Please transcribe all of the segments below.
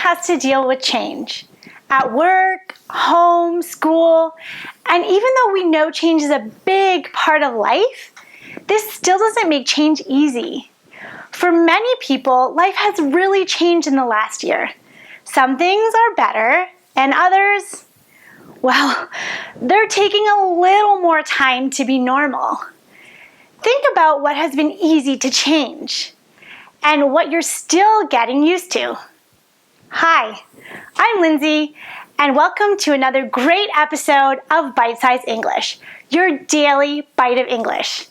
has to deal with change. At work, home, school, and even though we know change is a big part of life, this still doesn't make change easy. For many people, life has really changed in the last year. Some things are better, and others, well, they're taking a little more time to be normal. Think about what has been easy to change and what you're still getting used to. Hi, I'm Lindsay, and welcome to another great episode of Bite Size English, your daily bite of English.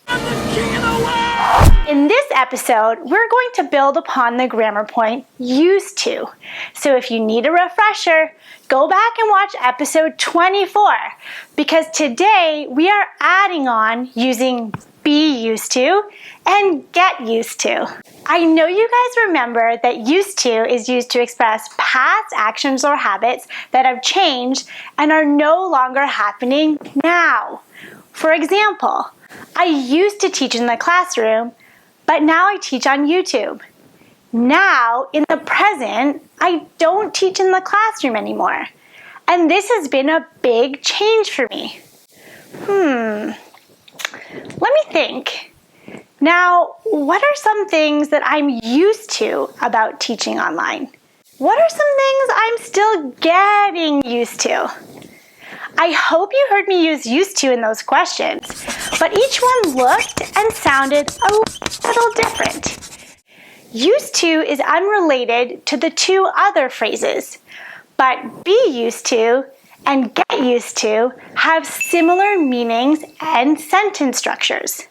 In this episode, we're going to build upon the grammar point used to. So if you need a refresher, go back and watch episode 24, because today we are adding on using be used to and get used to. I know you guys remember that used to is used to express past actions or habits that have changed and are no longer happening now. For example, I used to teach in the classroom, but now I teach on YouTube. Now, in the present, I don't teach in the classroom anymore. And this has been a big change for me. Let me think. Now, what are some things that I'm used to about teaching online? What are some things I'm still getting used to? I hope you heard me use used to in those questions, but each one looked and sounded a little different. Used to is unrelated to the two other phrases, but be used to and get used to have similar meanings and sentence structures.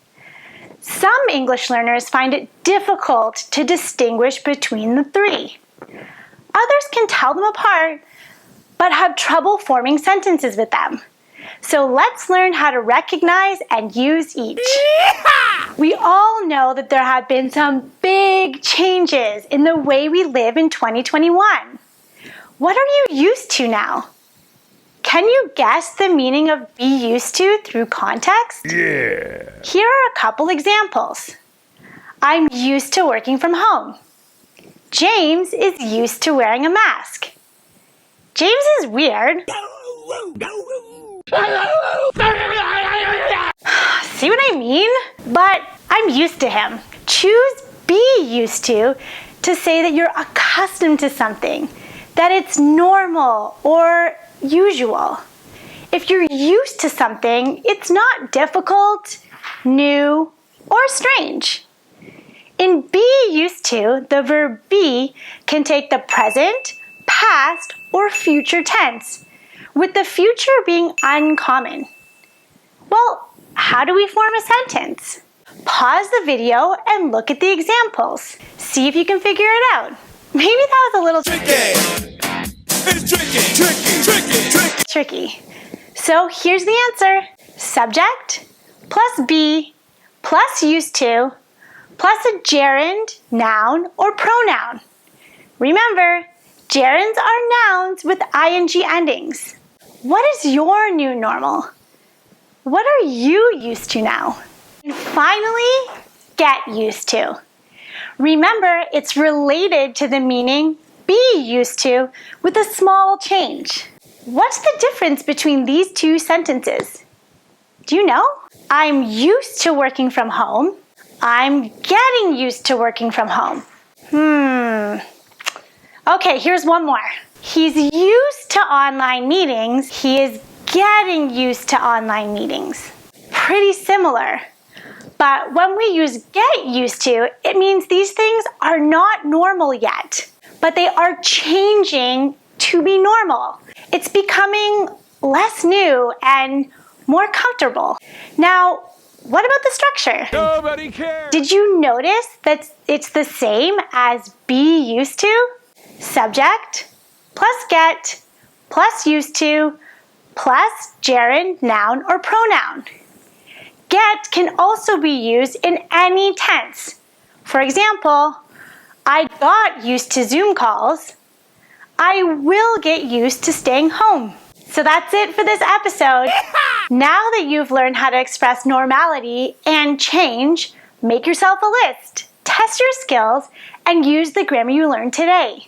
Some English learners find it difficult to distinguish between the three. Others can tell them apart, but have trouble forming sentences with them. So let's learn how to recognize and use each. We all know that there have been some big changes in the way we live in 2021. What are you used to now? Can you guess the meaning of be used to through context? Yeah. Here are a couple examples. I'm used to working from home. James is used to wearing a mask. James is weird. See what I mean? But I'm used to him. Choose be used to say that you're accustomed to something, that it's normal or usual. If you're used to something, it's not difficult, new, or strange. In be used to, the verb be can take the present, past, or future tense, with the future being uncommon. Well, how do we form a sentence? Pause the video and look at the examples. See if you can figure it out. Maybe that was a little tricky. It's tricky. So here's the answer. Subject plus be plus used to plus a gerund, noun, or pronoun. Remember, gerunds are nouns with ing endings. What is your new normal? What are you used to now? And finally, get used to. Remember, it's related to the meaning be used to with a small change. What's the difference between these two sentences? Do you know? I'm used to working from home. I'm getting used to working from home. Okay, here's one more. He's used to online meetings. He is getting used to online meetings. Pretty similar. But when we use get used to, it means these things are not normal yet, but they are changing to be normal. It's becoming less new and more comfortable. Now, what about the structure? Nobody cares. Did you notice that it's the same as be used to? Subject plus get plus used to plus gerund, noun, or pronoun. Get can also be used in any tense. For example, I got used to Zoom calls. I will get used to staying home. So that's it for this episode. Now that you've learned how to express normality and change, make yourself a list, test your skills, and use the grammar you learned today.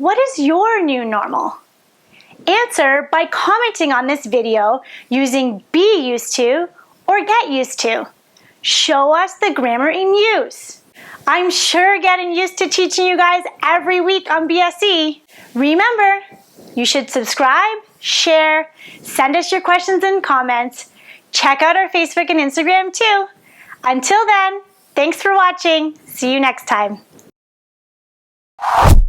What is your new normal? Answer by commenting on this video using be used to or get used to. Show us the grammar in use. I'm sure getting used to teaching you guys every week on BSE. Remember, you should subscribe, share, send us your questions and comments. Check out our Facebook and Instagram too. Until then, thanks for watching. See you next time.